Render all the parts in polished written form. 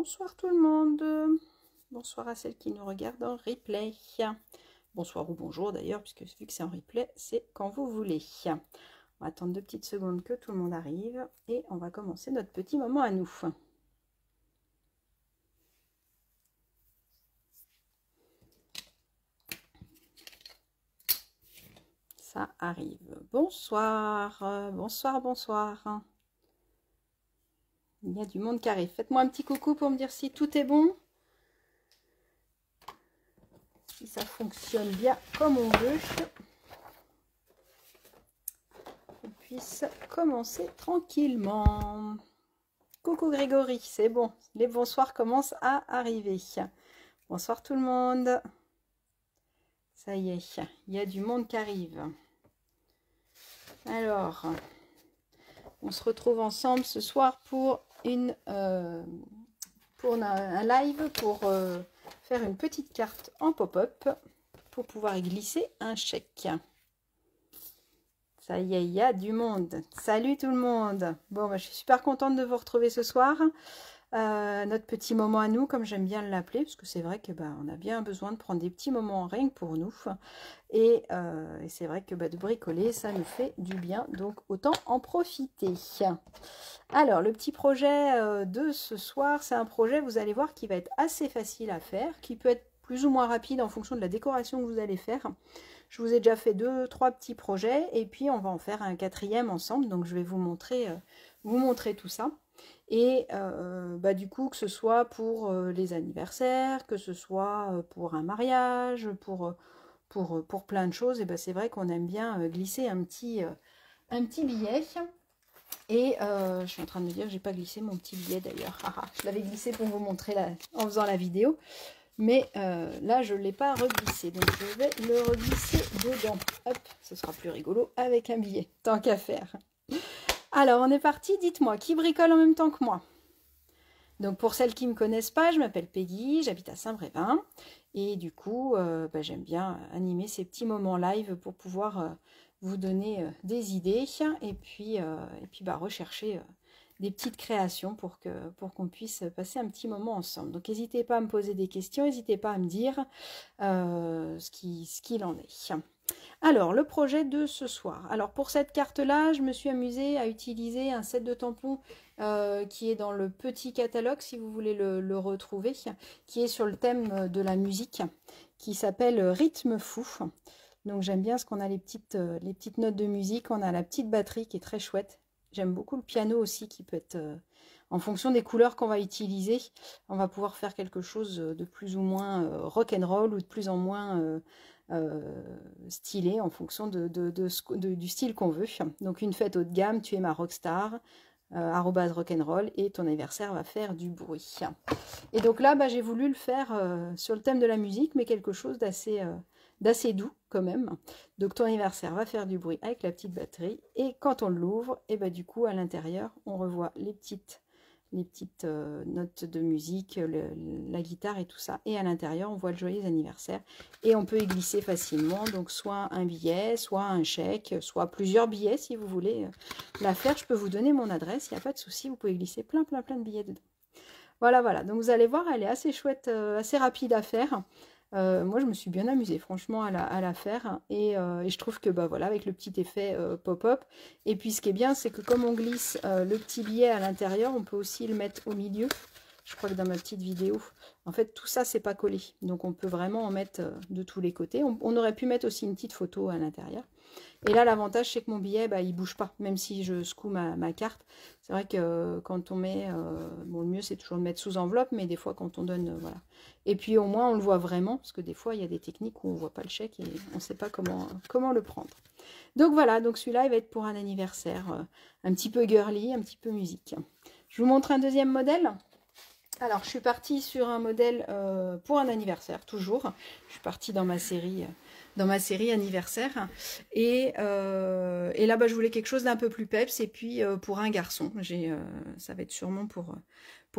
Bonsoir tout le monde. Bonsoir à celles qui nous regardent en replay. Bonsoir ou bonjour d'ailleurs, puisque vu que c'est en replay, c'est quand vous voulez. On va attendre 2 petites secondes que tout le monde arrive et on va commencer notre petit moment à nous. Ça arrive. Bonsoir, bonsoir, bonsoir. Il y a du monde qui arrive. Faites-moi un petit coucou pour me dire si tout est bon. Si ça fonctionne bien comme on veut. On puisse commencer tranquillement. Coucou Grégory, c'est bon. Les bonsoirs commencent à arriver. Bonsoir tout le monde. Ça y est, il y a du monde qui arrive. Alors, on se retrouve ensemble ce soir pour un live pour faire une petite carte en pop-up pour pouvoir y glisser un chèque. Ça y est, il y a du monde. Salut tout le monde. Bon, je suis super contente de vous retrouver ce soir. Notre petit moment à nous, comme j'aime bien l'appeler, parce que c'est vrai que on a bien besoin de prendre des petits moments rien que pour nous. Et c'est vrai que de bricoler, ça nous fait du bien, donc autant en profiter. Alors, le petit projet de ce soir, c'est un projet, vous allez voir, qui va être assez facile à faire, qui peut être plus ou moins rapide en fonction de la décoration que vous allez faire. Je vous ai déjà fait 2-3 petits projets, et puis on va en faire un 4e ensemble, donc je vais vous montrer tout ça. Et du coup, que ce soit pour les anniversaires, que ce soit pour un mariage, pour plein de choses, et c'est vrai qu'on aime bien glisser un petit billet. Et je suis en train de me dire que j'ai pas glissé mon petit billet d'ailleurs. Je l'avais glissé pour vous montrer en faisant la vidéo. Mais là, je ne l'ai pas reglissé. Donc, je vais le reglisser dedans. Hop, ce sera plus rigolo avec un billet. Tant qu'à faire. Alors, on est parti. Dites-moi, qui bricole en même temps que moi? Donc, pour celles qui ne me connaissent pas, je m'appelle Peggy, j'habite à Saint-Brévin. Et du coup, j'aime bien animer ces petits moments live pour pouvoir vous donner des idées. Et puis rechercher des petites créations pour qu'on puisse passer un petit moment ensemble. Donc, n'hésitez pas à me poser des questions, n'hésitez pas à me dire ce qu'il en est. Alors, le projet de ce soir. Alors, pour cette carte-là, je me suis amusée à utiliser un set de tampons qui est dans le petit catalogue, si vous voulez le retrouver, qui est sur le thème de la musique, qui s'appelle Rythme Fou. Donc, j'aime bien ce qu'on a les petites notes de musique. On a la petite batterie qui est très chouette. J'aime beaucoup le piano aussi, qui peut être, en fonction des couleurs qu'on va utiliser, on va pouvoir faire quelque chose de plus ou moins rock'n'roll ou de plus en moins stylé en fonction du style qu'on veut. Donc une fête haut de gamme, tu es ma rockstar, @rock'n'roll, et ton anniversaire va faire du bruit. Et donc là, j'ai voulu le faire sur le thème de la musique, mais quelque chose d'assez doux quand même. Donc ton anniversaire va faire du bruit avec la petite batterie, et quand on l'ouvre, et du coup à l'intérieur on revoit les petites notes de musique, la guitare et tout ça, et à l'intérieur on voit le joyeux anniversaire, et on peut y glisser facilement, donc soit un billet, soit un chèque, soit plusieurs billets si vous voulez la faire. Je peux vous donner mon adresse, il n'y a pas de souci, vous pouvez glisser plein de billets dedans. Voilà, donc vous allez voir, elle est assez chouette, assez rapide à faire. Moi je me suis bien amusée franchement à la faire, et je trouve que avec le petit effet pop-up, et puis ce qui est bien, c'est que comme on glisse le petit billet à l'intérieur, on peut aussi le mettre au milieu. Je crois que dans ma petite vidéo, en fait tout ça c'est pas collé, donc on peut vraiment en mettre de tous les côtés. On aurait pu mettre aussi une petite photo à l'intérieur. Et là, l'avantage, c'est que mon billet, il bouge pas, même si je secoue ma carte. C'est vrai que quand on met, le mieux, c'est toujours de mettre sous enveloppe, mais des fois, quand on donne, voilà. Et puis, au moins, on le voit vraiment, parce que des fois, il y a des techniques où on voit pas le chèque et on ne sait pas comment le prendre. Donc, voilà, donc celui-là, il va être pour un anniversaire un petit peu girly, un petit peu musique. Je vous montre un deuxième modèle. Alors, je suis partie sur un modèle pour un anniversaire, toujours. Je suis partie dans ma série anniversaire. Et là, je voulais quelque chose d'un peu plus peps. Et puis, pour un garçon, ça va être sûrement pour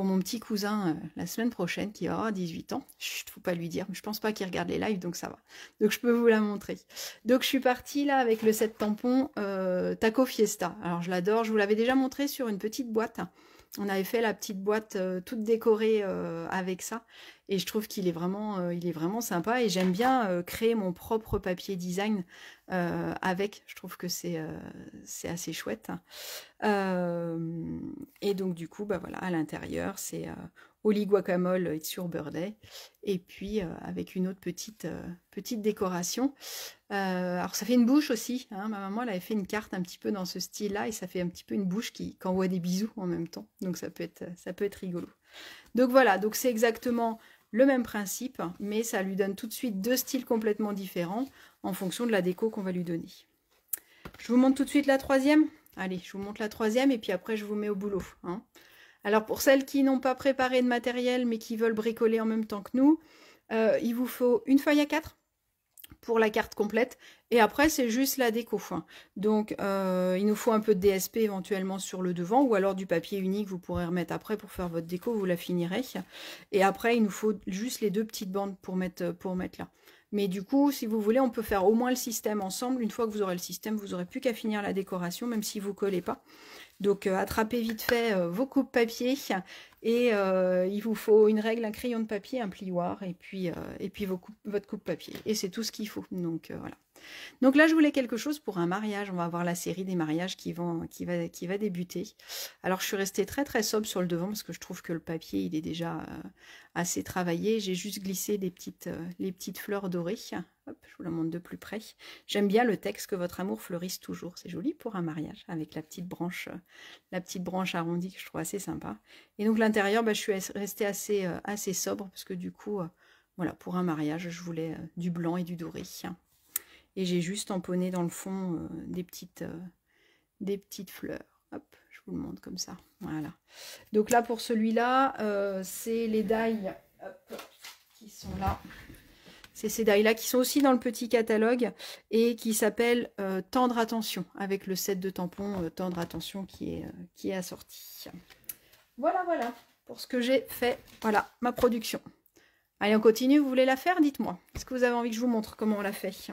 mon petit cousin la semaine prochaine, qui va avoir 18 ans. Chut, faut pas lui dire, mais je pense pas qu'il regarde les lives, donc ça va. Donc, je peux vous la montrer. Donc, je suis partie là avec le set tampon Taco Fiesta. Alors, je l'adore. Je vous l'avais déjà montré sur une petite boîte. On avait fait la petite boîte toute décorée avec ça. Et je trouve qu'il est vraiment sympa. Et j'aime bien créer mon propre papier design avec. Je trouve que c'est assez chouette. Et donc du coup, bah voilà, à l'intérieur, c'est Holly Guacamole It's Your Birthday. Et puis avec une autre petite décoration. Alors ça fait une bouche aussi, hein. Ma maman elle avait fait une carte un petit peu dans ce style-là et ça fait un petit peu une bouche qui envoie des bisous en même temps. Donc ça peut être rigolo. Donc voilà, donc c'est exactement le même principe, mais ça lui donne tout de suite deux styles complètement différents en fonction de la déco qu'on va lui donner. Je vous montre tout de suite la troisième. Allez, je vous montre la troisième et puis après je vous mets au boulot, hein. Alors pour celles qui n'ont pas préparé de matériel mais qui veulent bricoler en même temps que nous, il vous faut une feuille A4 pour la carte complète et après c'est juste la déco, hein. Donc il nous faut un peu de DSP éventuellement sur le devant ou alors du papier unique, vous pourrez remettre après pour faire votre déco, vous la finirez. Et après il nous faut juste les deux petites bandes pour mettre là. Mais du coup, si vous voulez, on peut faire au moins le système ensemble. Une fois que vous aurez le système, vous n'aurez plus qu'à finir la décoration, même si vous ne collez pas. Donc, attrapez vite fait vos coupes papier. Et il vous faut une règle, un crayon de papier, un plioir, et puis votre coupe papier. Et c'est tout ce qu'il faut. Donc, voilà. Donc là, je voulais quelque chose pour un mariage. On va avoir la série des mariages qui va débuter. Alors, je suis restée très très sobre sur le devant parce que je trouve que le papier, il est déjà assez travaillé. J'ai juste glissé les petites fleurs dorées. Hop, je vous la montre de plus près. J'aime bien le texte que votre amour fleurisse toujours. C'est joli pour un mariage avec la petite branche arrondie que je trouve assez sympa. Et donc l'intérieur, bah, je suis restée assez sobre parce que du coup, voilà, pour un mariage, je voulais du blanc et du doré. Et j'ai juste emponné dans le fond des petites fleurs. Hop, je vous le montre comme ça. Voilà. Donc là, pour celui-là, c'est les die qui sont là. C'est ces die-là qui sont aussi dans le petit catalogue et qui s'appellent Tendre Attention, avec le set de tampons Tendre Attention qui est assorti. Voilà, voilà, pour ce que j'ai fait. Voilà, ma production. Allez, on continue. Vous voulez la faire? Dites-moi. Est-ce que vous avez envie que je vous montre comment on la fait?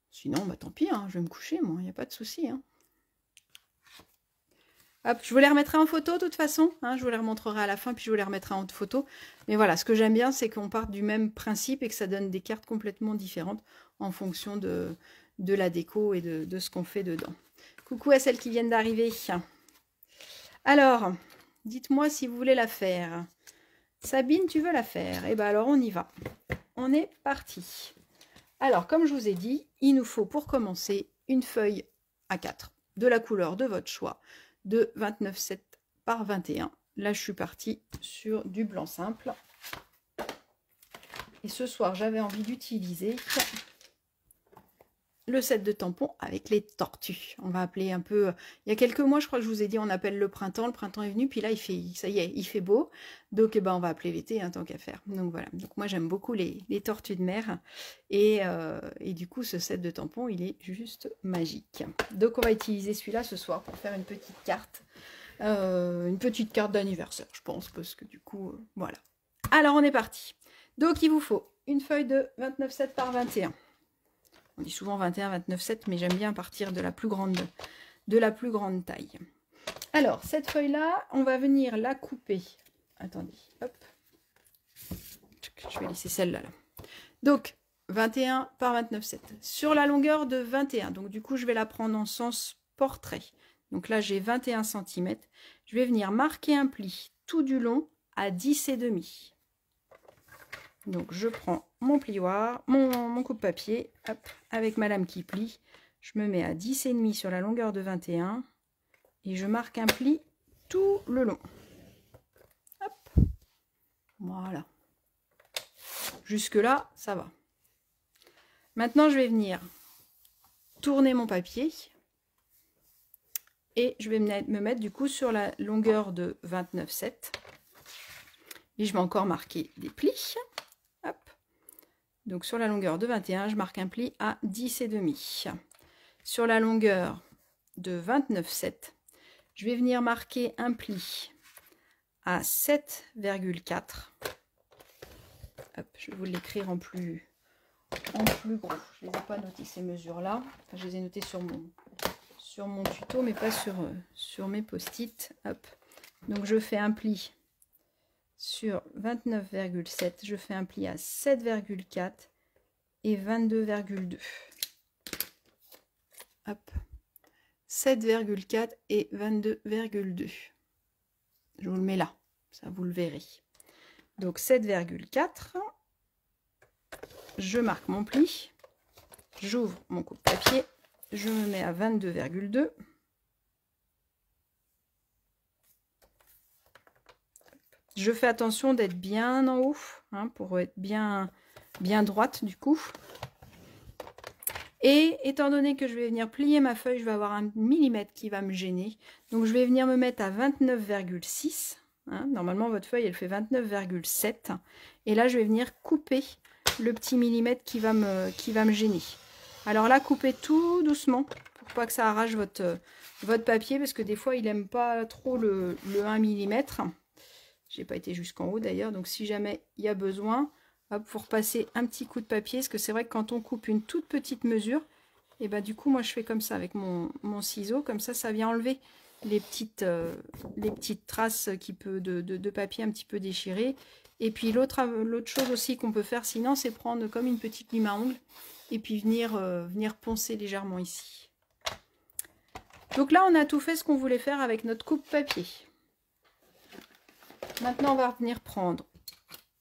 Sinon, bah tant pis, hein, je vais me coucher, moi, il n'y a pas de souci. Hein. Hop, je vous les remettrai en photo de toute façon, hein, je vous les remontrerai à la fin, puis je vous les remettrai en photo. Mais voilà, ce que j'aime bien, c'est qu'on parte du même principe et que ça donne des cartes complètement différentes en fonction de la déco et de ce qu'on fait dedans. Coucou à celles qui viennent d'arriver. Alors, dites-moi si vous voulez la faire. Sabine, tu veux la faire? Eh bien alors, on y va. On est parti. Alors, comme je vous ai dit, il nous faut pour commencer une feuille A4 de la couleur de votre choix, de 29,7 par 21. Là, je suis partie sur du blanc simple. Et ce soir, j'avais envie d'utiliser le set de tampons avec les tortues. On va appeler un peu... Il y a quelques mois, je crois que je vous ai dit, on appelle le printemps. Le printemps est venu, puis là, ça y est, il fait beau. Donc, eh ben, on va appeler l'été, hein, tant qu'à faire. Donc, voilà. Donc, moi, j'aime beaucoup les tortues de mer. Et du coup, ce set de tampons, il est juste magique. Donc, on va utiliser celui-là ce soir pour faire une petite carte. Une petite carte d'anniversaire, je pense, parce que du coup, voilà. Alors, on est parti. Donc, il vous faut une feuille de 29,7 par 21. On dit souvent 21, 29,7, mais j'aime bien partir de la plus grande taille. Alors, cette feuille-là, on va venir la couper. Attendez, hop. Je vais laisser celle-là. Là. Donc, 21 par 29,7. Sur la longueur de 21. Donc, du coup, je vais la prendre en sens portrait. Donc là, j'ai 21 cm. Je vais venir marquer un pli tout du long à 10,5. Donc, je prends mon plioir, mon coupe-papier, avec ma lame qui plie. Je me mets à 10,5 sur la longueur de 21 et je marque un pli tout le long. Hop. Voilà. Jusque-là, ça va. Maintenant, je vais venir tourner mon papier et je vais me mettre du coup sur la longueur de 29,7. Et je vais encore marquer des plis. Hop. Donc sur la longueur de 21, je marque un pli à 10,5. Sur la longueur de 29,7, je vais venir marquer un pli à 7,4. Je vais vous l'écrire en plus gros. Je ne les ai pas noté ces mesures-là. Enfin, je les ai notées sur sur mon tuto, mais pas sur mes post-it. Hop. Donc je fais un pli sur 29,7, je fais un pli à 7,4 et 22,2. Hop. 7,4 et 22,2. Je vous le mets là, ça vous le verrez. Donc 7,4. Je marque mon pli. J'ouvre mon coupe-papier. Je me mets à 22,2. Je fais attention d'être bien en haut, hein, pour être bien droite du coup. Et étant donné que je vais venir plier ma feuille, je vais avoir 1 millimètre qui va me gêner. Donc je vais venir me mettre à 29,6. Hein. Normalement votre feuille elle fait 29,7. Et là je vais venir couper le petit millimètre qui va me gêner. Alors là, coupez tout doucement pour pas que ça arrache votre papier, parce que des fois il n'aime pas trop le 1 mm. J'ai pas été jusqu'en haut d'ailleurs, donc si jamais il y a besoin, hop, pour passer un petit coup de papier, parce que c'est vrai que quand on coupe une toute petite mesure, et ben du coup moi je fais comme ça avec mon ciseau, comme ça vient enlever les petites traces de papier un petit peu déchirées. Et puis l'autre chose aussi qu'on peut faire sinon, c'est prendre comme une petite lime à ongles et puis venir poncer légèrement ici. Donc là on a tout fait ce qu'on voulait faire avec notre coupe papier. Maintenant, on va venir prendre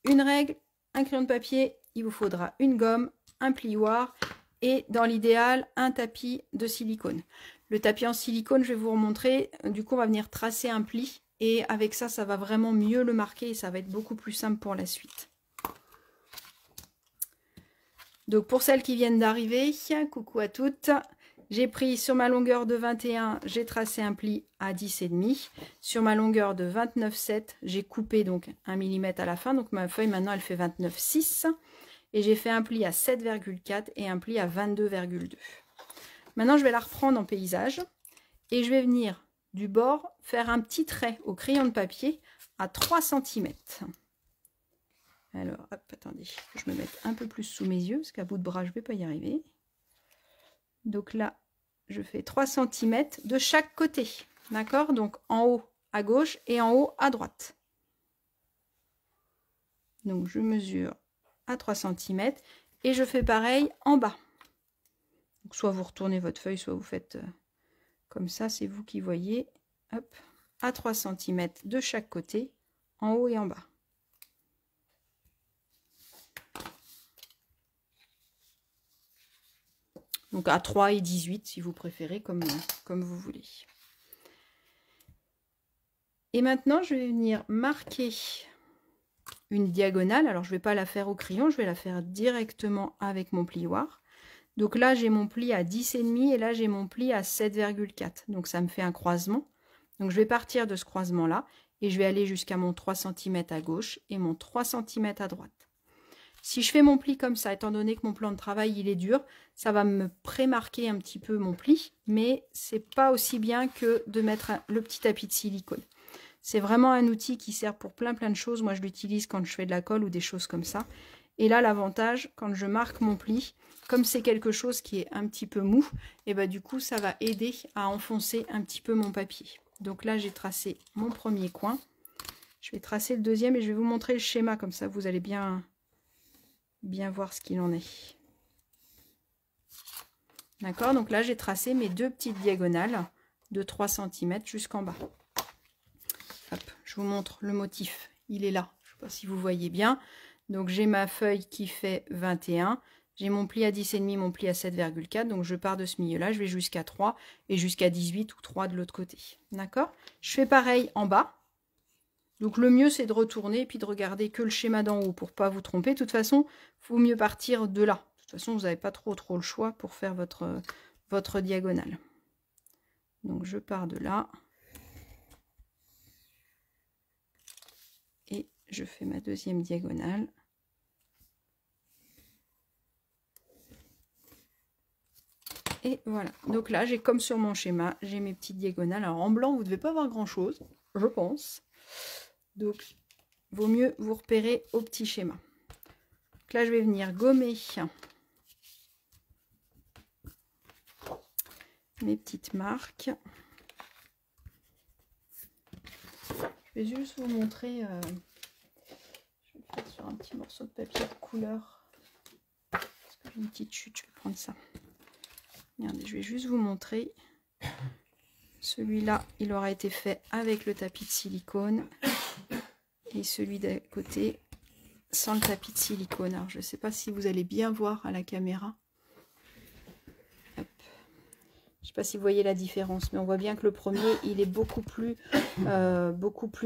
une règle, un crayon de papier, il vous faudra une gomme, un plioir et dans l'idéal, un tapis de silicone. Le tapis en silicone, je vais vous remontrer. Du coup, on va venir tracer un pli et avec ça, ça va vraiment mieux le marquer et ça va être beaucoup plus simple pour la suite. Donc, pour celles qui viennent d'arriver, coucou à toutes. J'ai pris sur ma longueur de 21, j'ai tracé un pli à 10,5. Sur ma longueur de 29,7, j'ai coupé donc 1 mm à la fin. Donc ma feuille maintenant elle fait 29,6. Et j'ai fait un pli à 7,4 et un pli à 22,2. Maintenant je vais la reprendre en paysage. Et je vais venir du bord faire un petit trait au crayon de papier à 3 cm. Alors hop, attendez, que je me mette un peu plus sous mes yeux parce qu'à bout de bras je ne vais pas y arriver. Donc là, je fais 3 cm de chaque côté. D'accord? Donc en haut à gauche et en haut à droite. Donc je mesure à 3 cm et je fais pareil en bas. Donc, soit vous retournez votre feuille, soit vous faites comme ça, c'est vous qui voyez. Hop, à 3 cm de chaque côté, en haut et en bas. Donc à 3 et 18 si vous préférez, comme vous voulez. Et maintenant, je vais venir marquer une diagonale. Alors, je ne vais pas la faire au crayon, je vais la faire directement avec mon plioir. Donc là, j'ai mon pli à 10,5 et là, j'ai mon pli à 7,4. Donc, ça me fait un croisement. Donc, je vais partir de ce croisement-là et je vais aller jusqu'à mon 3 cm à gauche et mon 3 cm à droite. Si je fais mon pli comme ça, étant donné que mon plan de travail il est dur, ça va me pré-marquer un petit peu mon pli, mais c'est pas aussi bien que de mettre le petit tapis de silicone. C'est vraiment un outil qui sert pour plein de choses. Moi je l'utilise quand je fais de la colle ou des choses comme ça. Et là l'avantage, quand je marque mon pli, comme c'est quelque chose qui est un petit peu mou, et bah du coup ça va aider à enfoncer un petit peu mon papier. Donc là j'ai tracé mon premier coin. Je vais tracer le deuxième et je vais vous montrer le schéma, comme ça vous allez bien voir ce qu'il en est. D'accord, donc là j'ai tracé mes deux petites diagonales de 3 cm jusqu'en bas. Hop, je vous montre le motif, il est là, je ne sais pas si vous voyez bien. Donc j'ai ma feuille qui fait 21, j'ai mon pli à 10,5, mon pli à 7,4, donc je pars de ce milieu là, je vais jusqu'à 3 et jusqu'à 18 ou 3 de l'autre côté. D'accord, je fais pareil en bas. Donc le mieux c'est de retourner et puis de regarder que le schéma d'en haut pour pas vous tromper. De toute façon, il vaut mieux partir de là. De toute façon, vous n'avez pas trop le choix pour faire votre diagonale. Donc je pars de là. Et je fais ma deuxième diagonale. Et voilà. Donc là, j'ai comme sur mon schéma, j'ai mes petites diagonales. Alors en blanc, vous ne devez pas avoir grand chose, je pense. Donc, vaut mieux vous repérer au petit schéma. Donc là, je vais venir gommer mes petites marques. Je vais juste vous montrer, je vais le faire sur un petit morceau de papier de couleur, parce que j'ai une petite chute, je vais prendre ça. Regardez, je vais juste vous montrer. Celui-là, il aura été fait avec le tapis de silicone. Et celui d'à côté, sans le tapis de silicone. Alors, je ne sais pas si vous allez bien voir à la caméra. Hop. Je ne sais pas si vous voyez la différence, mais on voit bien que le premier, il est beaucoup plus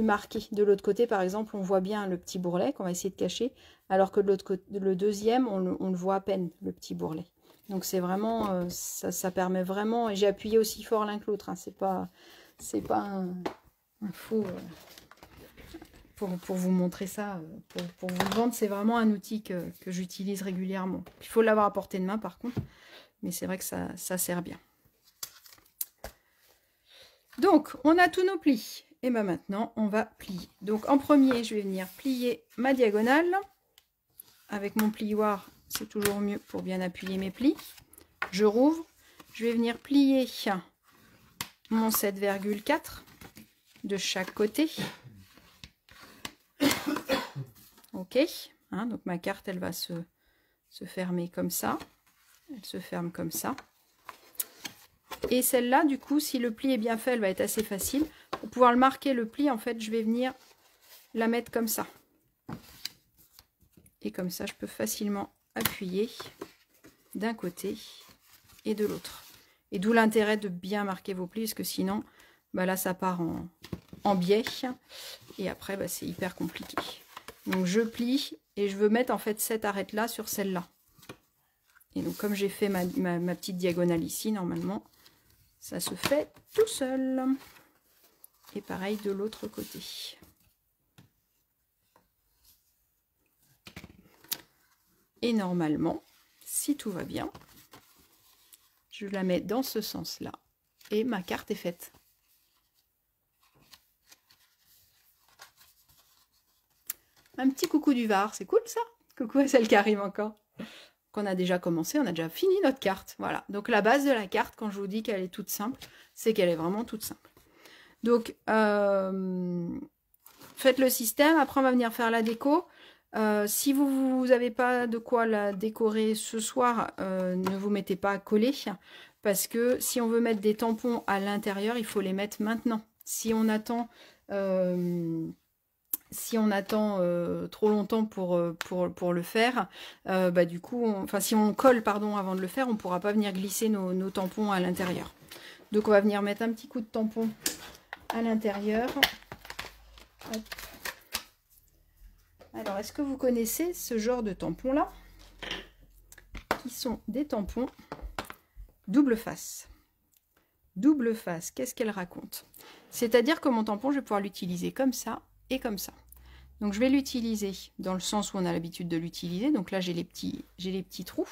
marqué. De l'autre côté, par exemple, on voit bien le petit bourrelet qu'on va essayer de cacher, alors que de l'autre côté, le deuxième, on le voit à peine, le petit bourrelet. Donc c'est vraiment, ça permet vraiment, et j'ai appuyé aussi fort l'un que l'autre, hein, c'est pas un faux, pour vous montrer ça, pour vous le vendre, c'est vraiment un outil que j'utilise régulièrement. Il faut l'avoir à portée de main par contre, mais c'est vrai que ça sert bien. Donc on a tous nos plis, et bien maintenant on va plier. Donc en premier je vais venir plier ma diagonale, avec mon plioir. C'est toujours mieux pour bien appuyer mes plis. Je rouvre. Je vais venir plier mon 7,4 de chaque côté. Ok. Hein, donc ma carte, elle va se fermer comme ça. Elle se ferme comme ça. Et celle-là, du coup, si le pli est bien fait, elle va être assez facile. Pour pouvoir le marquer, le pli, en fait, je vais venir la mettre comme ça. Et comme ça, je peux facilement appuyer d'un côté et de l'autre. Et d'où l'intérêt de bien marquer vos plis, parce que sinon, bah là, ça part en biais. Et après, bah, c'est hyper compliqué. Donc, je plie et je veux mettre en fait cette arête-là sur celle-là. Et donc, comme j'ai fait ma petite diagonale ici, normalement, ça se fait tout seul. Et pareil de l'autre côté. Et normalement, si tout va bien, je la mets dans ce sens-là. Et ma carte est faite. Un petit coucou du Var, c'est cool ça? Coucou à celle qui arrive encore. Qu'on a déjà commencé, on a déjà fini notre carte. Voilà, donc la base de la carte, quand je vous dis qu'elle est toute simple, c'est qu'elle est vraiment toute simple. Donc, faites le système, après on va venir faire la déco. Si vous n'avez pas de quoi la décorer ce soir, ne vous mettez pas à coller, parce que si on veut mettre des tampons à l'intérieur, il faut les mettre maintenant. Si on attend, trop longtemps pour le faire, bah du coup, si on colle pardon avant de le faire, on ne pourra pas venir glisser nos tampons à l'intérieur. Donc on va venir mettre un petit coup de tampon à l'intérieur. Alors, est-ce que vous connaissez ce genre de tampons-là? Qui sont des tampons double face. Double face, qu'est-ce qu'elle raconte? C'est-à-dire que mon tampon, je vais pouvoir l'utiliser comme ça et comme ça. Donc, je vais l'utiliser dans le sens où on a l'habitude de l'utiliser. Donc là, j'ai les petits trous.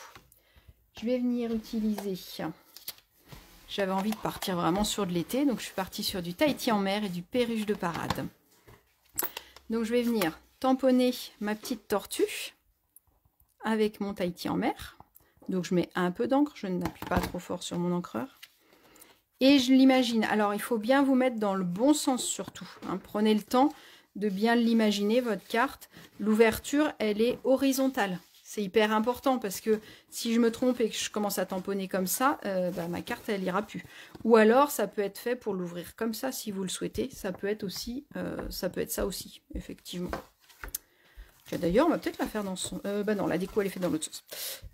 Je vais venir utiliser... J'avais envie de partir vraiment sur de l'été, donc je suis partie sur du Tahiti en mer et du Perruche de parade. Donc, je vais venir tamponner ma petite tortue avec mon Tahiti en mer. Donc je mets un peu d'encre, je n'appuie pas trop fort sur mon encreur. Et je l'imagine. Alors il faut bien vous mettre dans le bon sens surtout. Hein. Prenez le temps de bien l'imaginer, votre carte. L'ouverture, elle est horizontale. C'est hyper important parce que si je me trompe et que je commence à tamponner comme ça, ma carte, elle ira plus. Ou alors, ça peut être fait pour l'ouvrir comme ça si vous le souhaitez. Ça peut être aussi, ça peut être ça aussi, effectivement. D'ailleurs, on va peut-être la faire dans son... non, la déco, elle est faite dans l'autre sens.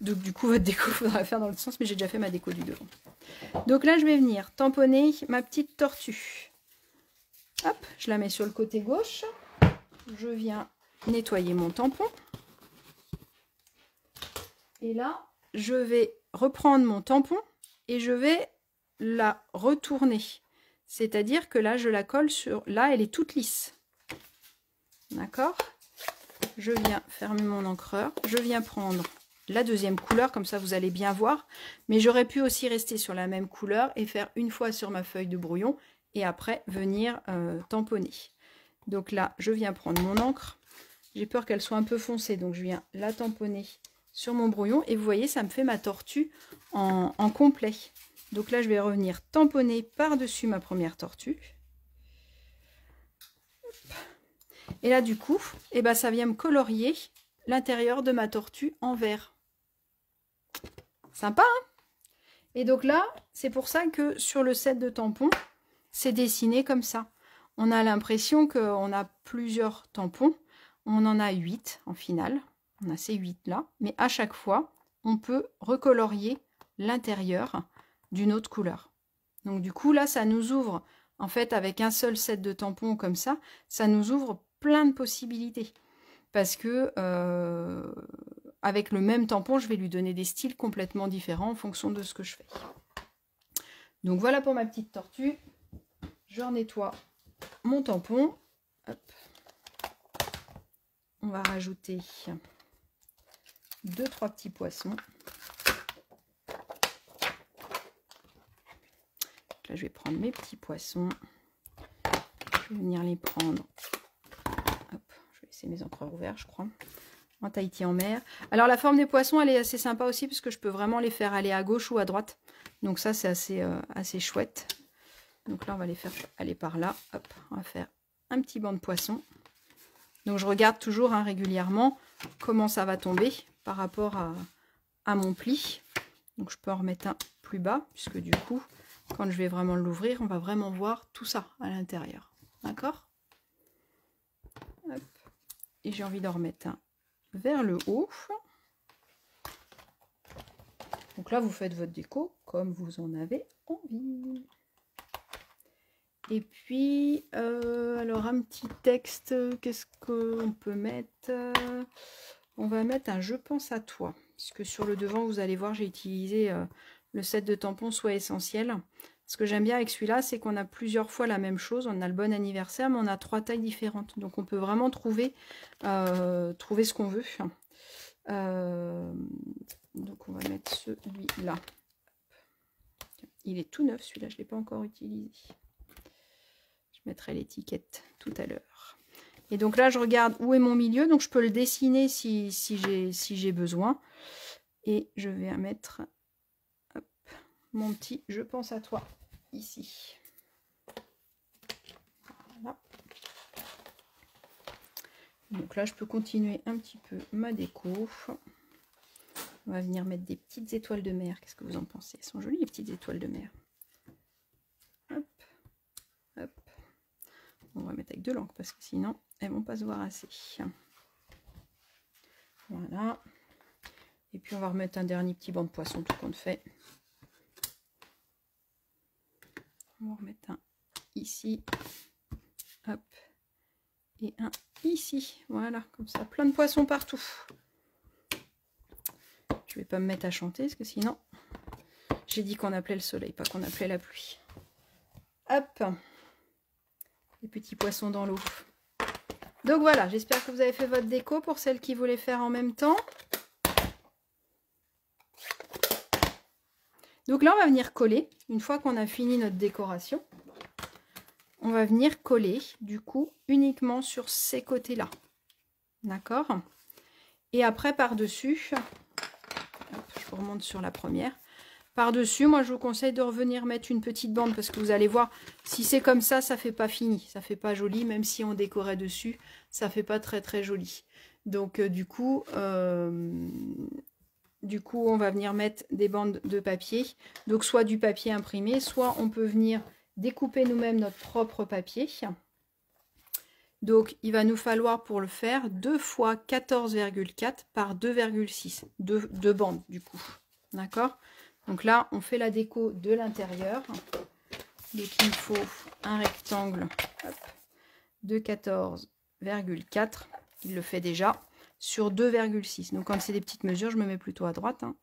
Donc, du coup, votre déco, il faudra la faire dans l'autre sens, mais j'ai déjà fait ma déco du devant. Donc là, je vais venir tamponner ma petite tortue. Hop, je la mets sur le côté gauche. Je viens nettoyer mon tampon. Et là, je vais reprendre mon tampon et je vais la retourner. C'est-à-dire que là, je la colle sur... Là, elle est toute lisse. D'accord ? Je viens fermer mon encreur. Je viens prendre la deuxième couleur, comme ça vous allez bien voir. Mais j'aurais pu aussi rester sur la même couleur et faire une fois sur ma feuille de brouillon et après venir tamponner. Donc là, je viens prendre mon encre. J'ai peur qu'elle soit un peu foncée, donc je viens la tamponner sur mon brouillon. Et vous voyez, ça me fait ma tortue en complet. Donc là, je vais revenir tamponner par-dessus ma première tortue. Et là, du coup, eh ben, ça vient me colorier l'intérieur de ma tortue en vert. Sympa, hein? Et donc là, c'est pour ça que sur le set de tampons, c'est dessiné comme ça. On a l'impression qu'on a plusieurs tampons. On en a 8 en finale. On a ces 8 là. Mais à chaque fois, on peut recolorier l'intérieur d'une autre couleur. Donc du coup, là, ça nous ouvre, en fait, avec un seul set de tampons comme ça, ça nous ouvre plein de possibilités. Parce que avec le même tampon, je vais lui donner des styles complètement différents en fonction de ce que je fais. Donc voilà pour ma petite tortue. Je nettoie mon tampon. Hop. On va rajouter 2-3 petits poissons. Là, je vais prendre mes petits poissons. Je vais venir les prendre. Hop, je vais laisser mes encreurs ouverts, je crois. En Tahiti en mer. Alors, la forme des poissons, elle est assez sympa aussi, parce que je peux vraiment les faire aller à gauche ou à droite. Donc ça, c'est assez chouette. Donc là, on va les faire aller par là. Hop, on va faire un petit banc de poissons. Donc, je regarde toujours régulièrement comment ça va tomber par rapport à mon pli. Donc, je peux en remettre un plus bas, puisque du coup, quand je vais vraiment l'ouvrir, on va vraiment voir tout ça à l'intérieur. D'accord? Et j'ai envie d'en remettre un vers le haut. Donc là, vous faites votre déco comme vous en avez envie. Et puis, alors un petit texte, qu'est-ce qu'on peut mettre? On va mettre un « Je pense à toi ». Puisque sur le devant, vous allez voir, j'ai utilisé le set de tampons Soie Essentielle. Ce que j'aime bien avec celui-là, c'est qu'on a plusieurs fois la même chose. On a le bon anniversaire, mais on a 3 tailles différentes. Donc on peut vraiment trouver ce qu'on veut. Donc on va mettre celui-là. Il est tout neuf, celui-là, je ne l'ai pas encore utilisé. Je mettrai l'étiquette tout à l'heure. Et donc là, je regarde où est mon milieu. Donc je peux le dessiner si j'ai besoin. Et je vais mettre hop, mon petit « Je pense à toi » ici. Voilà. Donc là, je peux continuer un petit peu ma déco. On va venir mettre des petites étoiles de mer. Qu'est-ce que vous en pensez? Elles sont jolies, les petites étoiles de mer. Hop, hop. On va mettre avec de l'encre parce que sinon, elles ne vont pas se voir assez. Voilà. Et puis, on va remettre un dernier petit banc de poisson, tout compte fait. On va remettre un ici. Hop. Et un ici. Voilà, comme ça. Plein de poissons partout. Je vais pas me mettre à chanter parce que sinon, j'ai dit qu'on appelait le soleil, pas qu'on appelait la pluie. Hop. Les petits poissons dans l'eau. Donc voilà, j'espère que vous avez fait votre déco pour celles qui voulaient faire en même temps. Donc là, on va venir coller. Une fois qu'on a fini notre décoration, on va venir coller, du coup, uniquement sur ces côtés-là. D'accord? Et après, par-dessus, je vous remonte sur la première. Par-dessus, moi, je vous conseille de revenir mettre une petite bande parce que vous allez voir, si c'est comme ça ne fait pas fini. Ça fait pas joli, même si on décorait dessus, ça fait pas très, très joli. Donc, du coup, on va venir mettre des bandes de papier. Donc, soit du papier imprimé, soit on peut venir découper nous-mêmes notre propre papier. Donc, il va nous falloir pour le faire 2 fois 14,4 par 2,6. Deux bandes, du coup. D'accord? Donc là, on fait la déco de l'intérieur. Donc, il me faut un rectangle hop, de 14,4. Il le fait déjà. Sur 2,6. Donc quand c'est des petites mesures, je me mets plutôt à droite. Hein.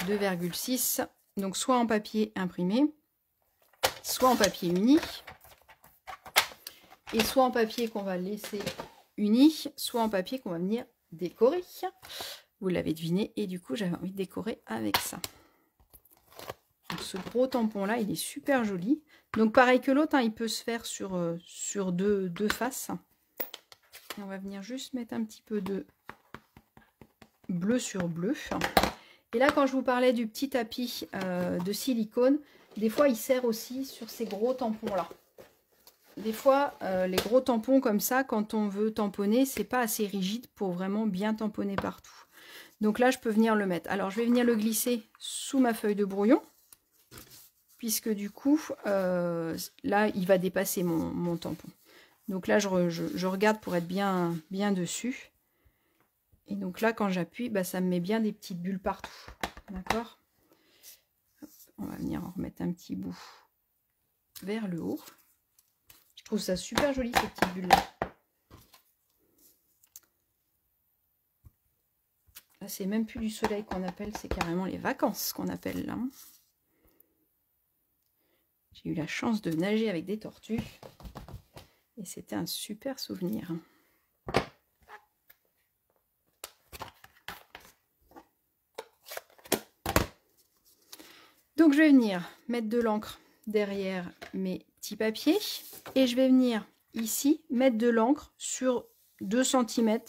2,6. Donc soit en papier imprimé, soit en papier uni. Et soit en papier qu'on va laisser uni, soit en papier qu'on va venir décorer. Vous l'avez deviné. Et du coup, j'avais envie de décorer avec ça. Donc, ce gros tampon là, il est super joli. Donc pareil que l'autre, hein, il peut se faire sur deux faces. Et on va venir juste mettre un petit peu de bleu sur bleu. Et là, quand je vous parlais du petit tapis de silicone, des fois, il sert aussi sur ces gros tampons-là. Des fois, les gros tampons comme ça, quand on veut tamponner, c'est pas assez rigide pour vraiment bien tamponner partout. Donc là, je peux venir le mettre. Alors, je vais venir le glisser sous ma feuille de brouillon, puisque du coup, là, il va dépasser mon tampon. Donc là, je regarde pour être bien dessus. Et donc là, quand j'appuie, bah, ça me met bien des petites bulles partout. D'accord? On va venir en remettre un petit bout vers le haut. Je trouve ça super joli, ces petites bulles-là. Là, c'est même plus du soleil qu'on appelle, c'est carrément les vacances qu'on appelle là. J'ai eu la chance de nager avec des tortues. Et c'était un super souvenir. Donc je vais venir mettre de l'encre derrière mes petits papiers. Et je vais venir ici mettre de l'encre sur 2 cm.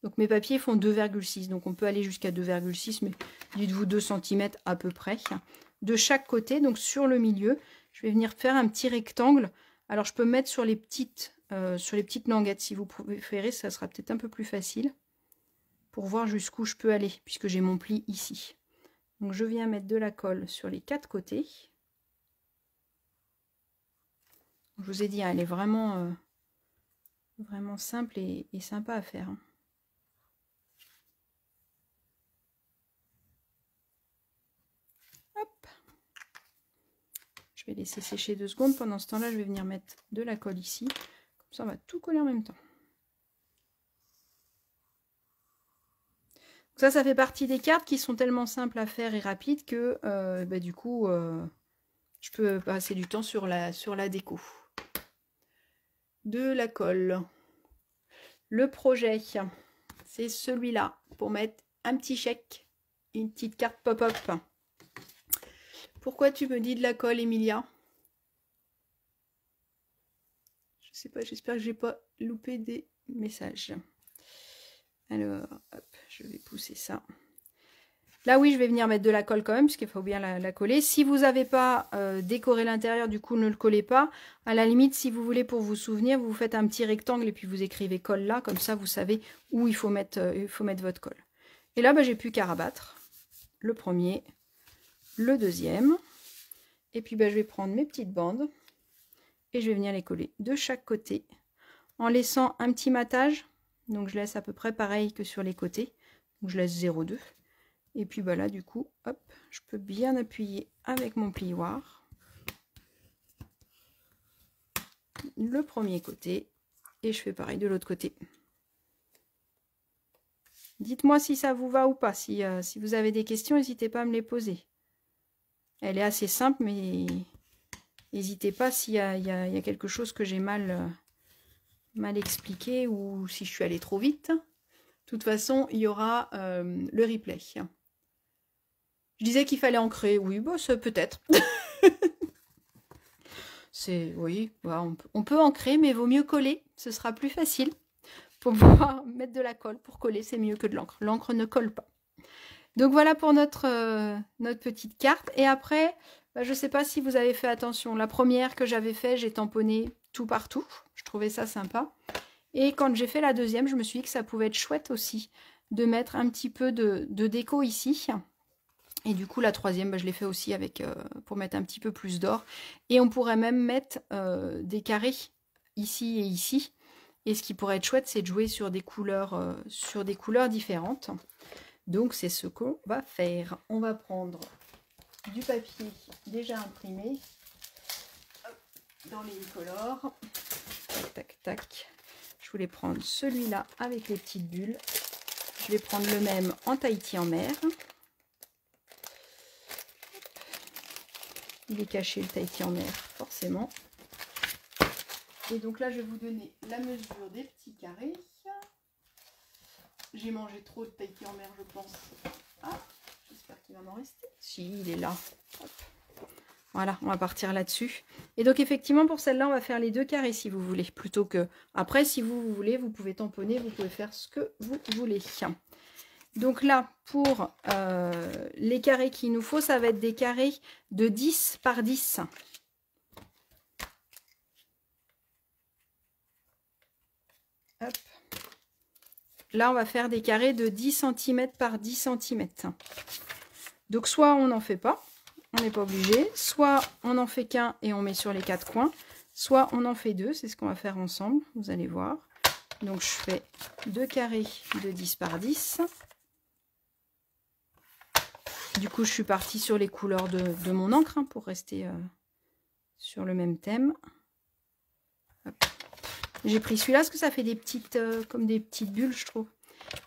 Donc mes papiers font 2,6. Donc on peut aller jusqu'à 2,6, mais dites-vous 2 cm à peu près. De chaque côté, donc sur le milieu, je vais venir faire un petit rectangle. Alors je peux mettre sur les petites languettes si vous préférez, ça sera peut-être un peu plus facile pour voir jusqu'où je peux aller, puisque j'ai mon pli ici. Donc je viens mettre de la colle sur les 4 côtés. Je vous ai dit, elle est vraiment, vraiment simple et sympa à faire. Hop. Je vais laisser sécher 2 secondes. Pendant ce temps-là, je vais venir mettre de la colle ici. Comme ça, on va tout coller en même temps. Ça fait partie des cartes qui sont tellement simples à faire et rapides que bah, du coup, je peux passer du temps sur la déco. De la colle. Le projet, c'est celui-là pour mettre un petit chèque, une petite carte pop-up. Pourquoi tu me dis de la colle, Emilia? Je sais pas, j'espère que j'ai pas loupé des messages. Alors, hop, je vais pousser ça. Là, oui, je vais venir mettre de la colle quand même, puisqu'il faut bien la coller. Si vous n'avez pas décoré l'intérieur, du coup, ne le collez pas. À la limite, si vous voulez, pour vous souvenir, vous faites un petit rectangle et puis vous écrivez colle là. Comme ça, vous savez où il faut mettre votre colle. Et là, bah, j'ai plus qu'à rabattre. Le premier, le deuxième. Et puis, bah, je vais prendre mes petites bandes et je vais venir les coller de chaque côté en laissant un petit matage. Donc, je laisse à peu près pareil que sur les côtés. Donc, je laisse 0,2. Et puis bah là, du coup, hop, je peux bien appuyer avec mon plioir le premier côté et je fais pareil de l'autre côté. Dites-moi si ça vous va ou pas. Si vous avez des questions, n'hésitez pas à me les poser. Elle est assez simple, mais n'hésitez pas s'il y a quelque chose que j'ai mal expliqué ou si je suis allée trop vite. De toute façon, il y aura le replay. Je disais qu'il fallait ancrer. Oui, bah, peut-être. Oui, bah, on peut ancrer, mais vaut mieux coller. Ce sera plus facile pour pouvoir mettre de la colle. Pour coller, c'est mieux que de l'encre. L'encre ne colle pas. Donc voilà pour notre petite carte. Et après, bah, je ne sais pas si vous avez fait attention. La première que j'avais fait, j'ai tamponné tout partout. Je trouvais ça sympa. Et quand j'ai fait la deuxième, je me suis dit que ça pouvait être chouette aussi de mettre un petit peu de déco ici. Et du coup, la troisième, bah, je l'ai fait aussi avec pour mettre un petit peu plus d'or. Et on pourrait même mettre des carrés ici et ici. Et ce qui pourrait être chouette, c'est de jouer sur des couleurs différentes. Donc, c'est ce qu'on va faire. On va prendre du papier déjà imprimé dans les incolores. Tac, tac, tac. Je voulais prendre celui-là avec les petites bulles. Je vais prendre le même en Tahiti en mer. Il est caché le Tahiti en mer, forcément. Et donc là, je vais vous donner la mesure des petits carrés. J'ai mangé trop de Tahiti en mer, je pense. Ah, j'espère qu'il va m'en rester. Si, il est là. Hop. Voilà, on va partir là-dessus. Et donc, effectivement, pour celle-là, on va faire les 2 carrés, si vous voulez. Plutôt que... Après, si vous voulez, vous pouvez tamponner, vous pouvez faire ce que vous voulez. Donc là, pour les carrés qu'il nous faut, ça va être des carrés de 10 par 10. Hop. Là, on va faire des carrés de 10 cm par 10 cm. Donc, soit on n'en fait pas, on n'est pas obligé. Soit on n'en fait qu'un et on met sur les 4 coins. Soit on en fait 2, c'est ce qu'on va faire ensemble, vous allez voir. Donc, je fais 2 carrés de 10 par 10. Du coup, je suis partie sur les couleurs de mon encre hein, pour rester sur le même thème. J'ai pris celui-là parce que ça fait des petites, comme des petites bulles, je trouve.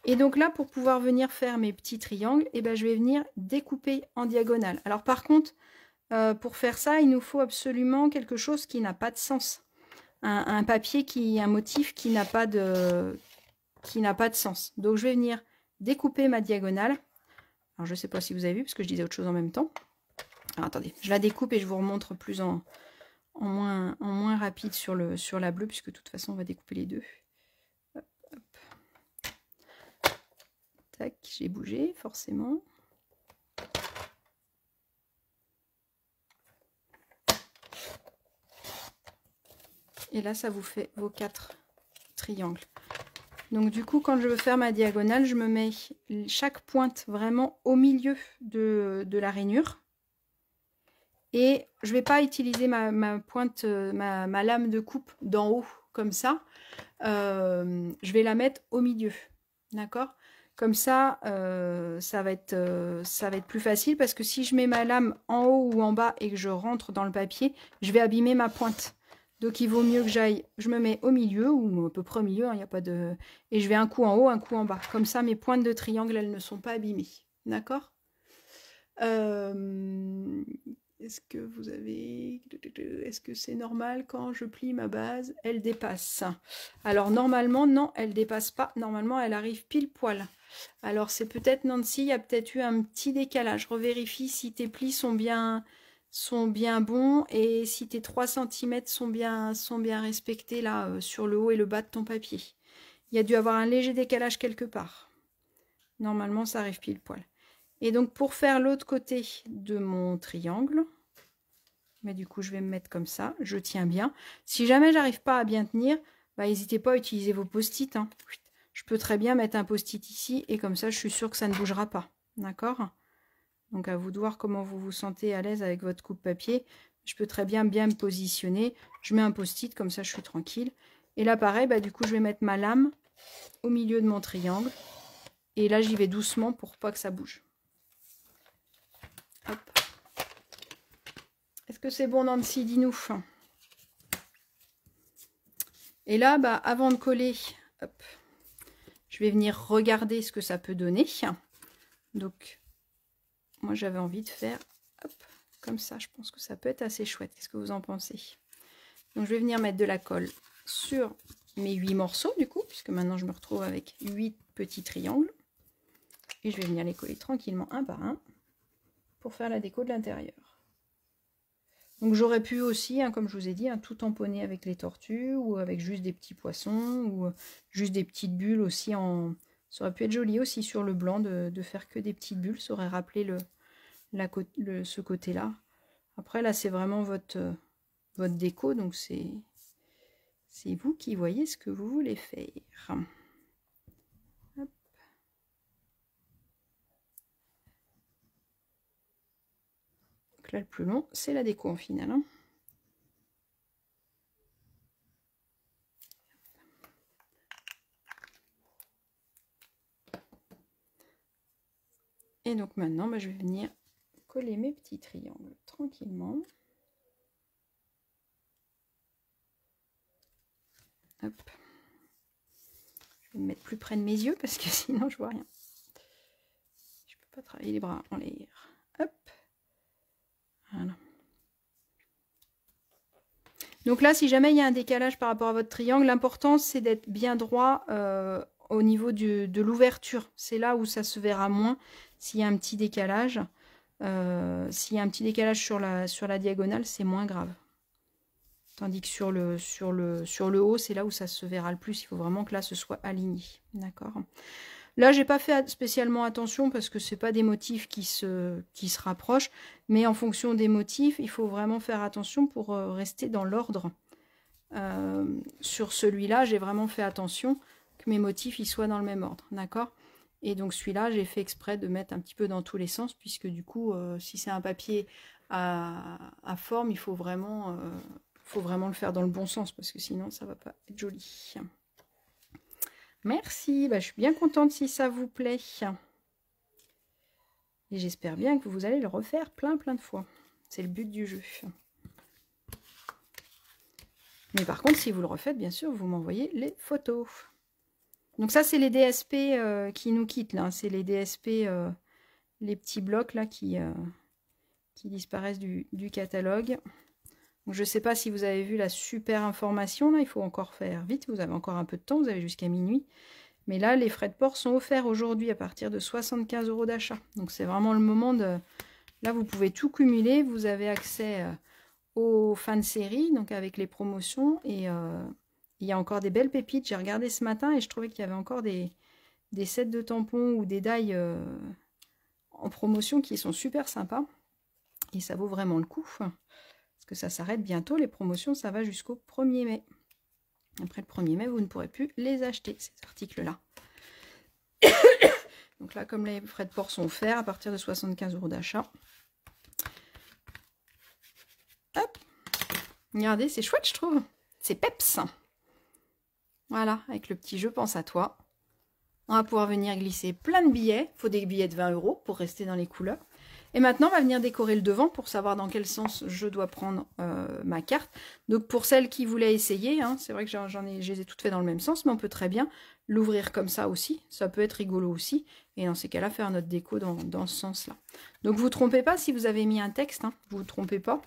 Et donc là, pour pouvoir venir faire mes petits triangles, eh ben, je vais venir découper en diagonale. Alors par contre, pour faire ça, il nous faut absolument quelque chose qui n'a pas de sens. Un papier, un motif qui n'a pas de sens. Donc je vais venir découper ma diagonale. Alors je ne sais pas si vous avez vu, parce que je disais autre chose en même temps. Alors attendez, je la découpe et je vous remontre plus en moins rapide sur la bleue, puisque de toute façon on va découper les deux. Hop, hop. Tac, j'ai bougé forcément. Et là ça vous fait vos 4 triangles. Donc du coup quand je veux faire ma diagonale, je me mets chaque pointe vraiment au milieu de la rainure. Et je ne vais pas utiliser ma pointe, ma lame de coupe d'en haut comme ça. Je vais la mettre au milieu. D'accord? Comme ça, ça va être plus facile parce que si je mets ma lame en haut ou en bas et que je rentre dans le papier, je vais abîmer ma pointe. Donc il vaut mieux que je me mets au milieu ou à peu près au milieu, il n'y a pas de... Et je vais un coup en haut, un coup en bas. Comme ça, mes pointes de triangle, elles ne sont pas abîmées. D'accord? Est-ce que vous avez... Est-ce que c'est normal quand je plie ma base, elle dépasse? Alors normalement, non, elle dépasse pas. Normalement, elle arrive pile poil. Alors c'est peut-être Nancy, il y a peut-être eu un petit décalage. Revérifie si tes plis sont bien bons et si tes 3 cm sont bien respectés là sur le haut et le bas de ton papier. Il y a dû avoir un léger décalage quelque part. Normalement, ça arrive pile poil. Et donc pour faire l'autre côté de mon triangle, mais du coup je vais me mettre comme ça, je tiens bien. Si jamais j'arrive pas à bien tenir, bah, n'hésitez pas à utiliser vos post-it. Hein. Je peux très bien mettre un post-it ici et comme ça je suis sûre que ça ne bougera pas. D'accord? Donc à vous de voir comment vous vous sentez à l'aise avec votre coupe papier. Je peux très bien me positionner. Je mets un post-it, comme ça je suis tranquille. Et là pareil, bah, du coup je vais mettre ma lame au milieu de mon triangle. Et là j'y vais doucement pour pas que ça bouge. Est-ce que c'est bon, Nancy? Dis-nous. Et là, bah, avant de coller, hop, je vais venir regarder ce que ça peut donner. Donc, moi, j'avais envie de faire hop, comme ça. Je pense que ça peut être assez chouette. Qu'est-ce que vous en pensez? Donc, je vais venir mettre de la colle sur mes 8 morceaux, du coup, puisque maintenant, je me retrouve avec 8 petits triangles. Et je vais venir les coller tranquillement un par un pour faire la déco de l'intérieur. Donc j'aurais pu aussi, hein, comme je vous ai dit, hein, tout tamponner avec les tortues ou avec juste des petits poissons ou juste des petites bulles aussi. Ça aurait pu être joli aussi sur le blanc de faire que des petites bulles. Ça aurait rappelé ce côté-là. Après là c'est vraiment votre déco, donc c'est vous qui voyez ce que vous voulez faire. Hop. Donc là le plus long c'est la déco en finale. Hein. Et donc maintenant, bah, je vais venir coller mes petits triangles tranquillement. Hop. Je vais me mettre plus près de mes yeux parce que sinon je vois rien. Je peux pas travailler les bras en l'air. Hop. Voilà. Donc là, si jamais il y a un décalage par rapport à votre triangle, l'important c'est d'être bien droit au niveau de l'ouverture. C'est là où ça se verra moins s'il y a un petit décalage. S'il y a un petit décalage sur la diagonale, c'est moins grave. Tandis que sur le haut, c'est là où ça se verra le plus. Il faut vraiment que là, ce soit aligné. D'accord? Là, j'ai pas fait spécialement attention parce que c'est pas des motifs qui se rapprochent, mais en fonction des motifs, il faut vraiment faire attention pour rester dans l'ordre. Sur celui-là, j'ai vraiment fait attention que mes motifs ils soient dans le même ordre, d'accord? Et donc celui-là, j'ai fait exprès de mettre un petit peu dans tous les sens, puisque du coup, si c'est un papier à forme, il faut vraiment le faire dans le bon sens, parce que sinon, ça va pas être joli. Merci, bah, je suis bien contente si ça vous plaît. Et j'espère bien que vous allez le refaire plein de fois. C'est le but du jeu. Mais par contre, si vous le refaites, bien sûr, vous m'envoyez les photos. Donc ça, c'est les DSP qui nous quittent, là. C'est les DSP, les petits blocs, là, qui disparaissent du catalogue. Donc, je ne sais pas si vous avez vu la super information, là. Il faut encore faire vite. Vous avez encore un peu de temps. Vous avez jusqu'à minuit. Mais là, les frais de port sont offerts aujourd'hui à partir de 75 € d'achat. Donc, c'est vraiment le moment de... Là, vous pouvez tout cumuler. Vous avez accès aux fins de série, donc avec les promotions. Et il y a encore des belles pépites. J'ai regardé ce matin et je trouvais qu'il y avait encore des sets de tampons ou des die en promotion qui sont super sympas. Et ça vaut vraiment le coup. Parce que ça s'arrête bientôt. Les promotions, ça va jusqu'au 1er mai. Après le 1er mai, vous ne pourrez plus les acheter, ces articles-là. Donc là, comme les frais de port sont offerts à partir de 75 € d'achat. Hop. Regardez, c'est chouette, je trouve. C'est peps. Voilà, avec le petit jeu pense à toi. On va pouvoir venir glisser plein de billets. Il faut des billets de 20 € pour rester dans les couleurs. Et maintenant, on va venir décorer le devant pour savoir dans quel sens je dois prendre ma carte. Donc, pour celles qui voulaient essayer, hein, c'est vrai que je les ai toutes faites dans le même sens, mais on peut très bien l'ouvrir comme ça aussi. Ça peut être rigolo aussi. Et dans ces cas-là, faire notre déco dans ce sens-là. Donc, vous ne vous trompez pas si vous avez mis un texte. Hein, vous ne vous trompez pas.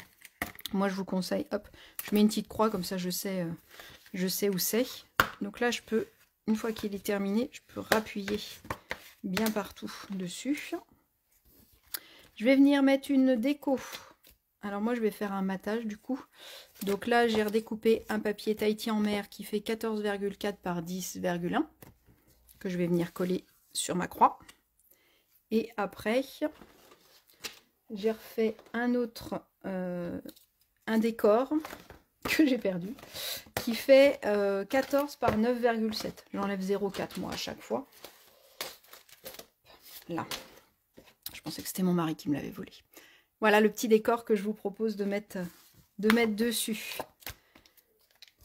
Moi, je vous conseille, hop, je mets une petite croix, comme ça je sais où c'est. Donc là, je peux, une fois qu'il est terminé, je peux rappuyer bien partout dessus. Je vais venir mettre une déco. Alors moi, je vais faire un matage du coup. Donc là, j'ai redécoupé un papier Tahiti en mer qui fait 14,4 par 10,1 que je vais venir coller sur ma croix. Et après, j'ai refait un autre, un décor que j'ai perdu, qui fait 14 par 9,7. J'enlève 0,4 moi à chaque fois. Là. Je pensais que c'était mon mari qui me l'avait volé. Voilà le petit décor que je vous propose de mettre dessus.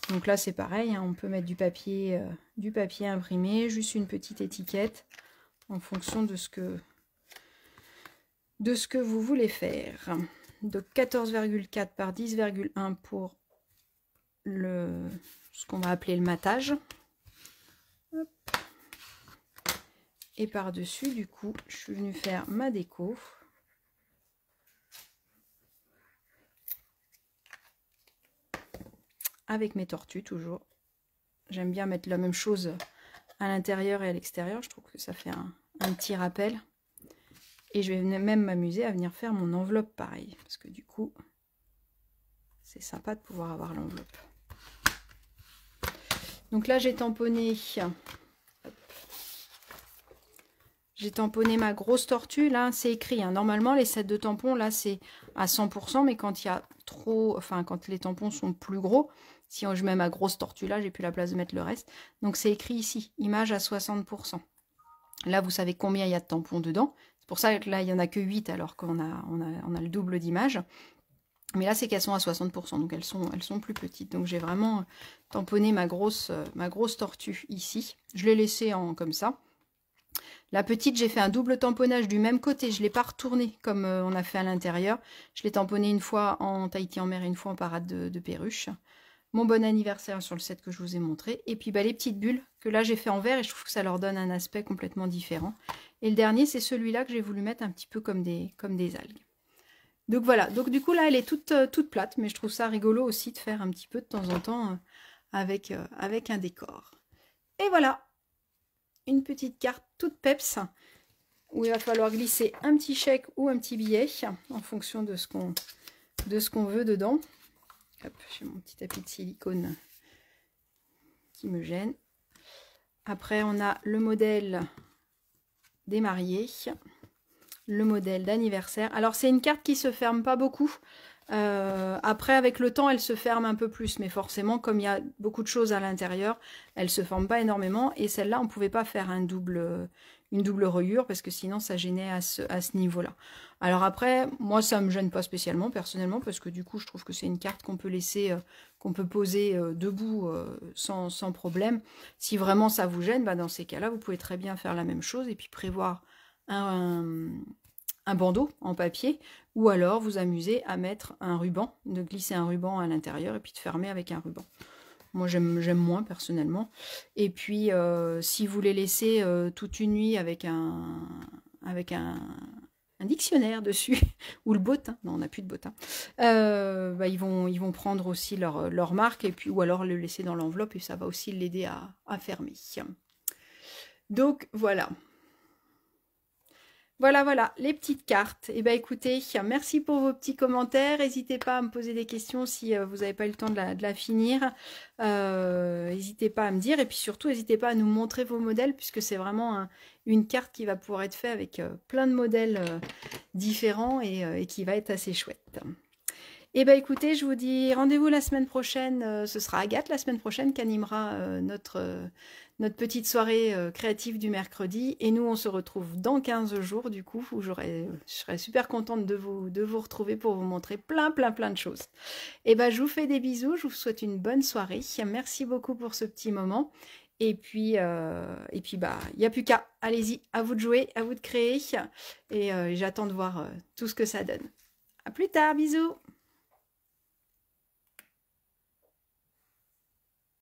Donc là c'est pareil, hein, on peut mettre du papier imprimé, juste une petite étiquette en fonction de ce que vous voulez faire. Donc 14,4 par 10,1 pour ce qu'on va appeler le matage. Hop. Et par-dessus, du coup, je suis venue faire ma déco. Avec mes tortues, toujours. J'aime bien mettre la même chose à l'intérieur et à l'extérieur. Je trouve que ça fait un petit rappel. Et je vais même m'amuser à venir faire mon enveloppe pareil. Parce que du coup, c'est sympa de pouvoir avoir l'enveloppe. Donc là, j'ai tamponné... J'ai tamponné ma grosse tortue, là c'est écrit, hein. Normalement les sets de tampons là c'est à 100%, mais quand il y a trop, enfin quand les tampons sont plus gros, si je mets ma grosse tortue là, j'ai plus la place de mettre le reste. Donc c'est écrit ici, image à 60%. Là vous savez combien il y a de tampons dedans, c'est pour ça que là il n'y en a que 8 alors qu'on a le double d'images. Mais là c'est qu'elles sont à 60%, donc elles sont plus petites. Donc j'ai vraiment tamponné ma grosse tortue ici. Je l'ai laissée comme ça. La petite, j'ai fait un double tamponnage du même côté. Je ne l'ai pas retourné comme on a fait à l'intérieur. Je l'ai tamponné une fois en Tahiti en mer et une fois en parade de perruche. Mon bon anniversaire sur le set que je vous ai montré. Et puis les petites bulles que là j'ai fait en vert et je trouve que ça leur donne un aspect complètement différent. Et le dernier, c'est celui-là que j'ai voulu mettre un petit peu comme des algues. Donc voilà. Donc du coup là, elle est toute plate. Mais je trouve ça rigolo aussi de faire un petit peu de temps en temps avec un décor. Et voilà. Une petite carte toute peps où il va falloir glisser un petit chèque ou un petit billet en fonction de ce qu'on veut dedans. Hop, j'ai mon petit tapis de silicone qui me gêne. Après, on a le modèle des mariés. Le modèle d'anniversaire. Alors, c'est une carte qui se ferme pas beaucoup. Après, avec le temps, elle se ferme un peu plus. Mais forcément, comme il y a beaucoup de choses à l'intérieur, elle se forme pas énormément. Et celle-là, on ne pouvait pas faire une double reliure parce que sinon, ça gênait à ce niveau-là. Alors après, moi, ça me gêne pas spécialement, personnellement, parce que du coup, je trouve que c'est une carte qu'on peut laisser, qu'on peut poser debout sans problème. Si vraiment ça vous gêne, bah, dans ces cas-là, vous pouvez très bien faire la même chose et puis prévoir un bandeau en papier, ou alors vous amuser à mettre un ruban, de glisser un ruban à l'intérieur et puis de fermer avec un ruban. Moi j'aime moins personnellement. Et puis si vous les laissez toute une nuit avec un dictionnaire dessus, ou le bottin, non on n'a plus de bottin, bah, ils vont prendre aussi leur marque, et puis, ou alors le laisser dans l'enveloppe et ça va aussi l'aider à fermer. Donc voilà. Voilà, les petites cartes. Eh bien, écoutez, merci pour vos petits commentaires. N'hésitez pas à me poser des questions si vous n'avez pas eu le temps de la finir. N'hésitez pas à me dire. Et puis surtout, n'hésitez pas à nous montrer vos modèles, puisque c'est vraiment une carte qui va pouvoir être faite avec plein de modèles différents et qui va être assez chouette. Eh bien, écoutez, je vous dis rendez-vous la semaine prochaine. Ce sera Agathe la semaine prochaine qui animera notre petite soirée créative du mercredi. Et nous, on se retrouve dans 15 jours, du coup, où je serai super contente de vous retrouver pour vous montrer plein de choses. Eh bien, je vous fais des bisous. Je vous souhaite une bonne soirée. Merci beaucoup pour ce petit moment. Et puis bah, il n'y a plus qu'à. Allez-y, à vous de jouer, à vous de créer. Et j'attends de voir tout ce que ça donne. À plus tard, bisous!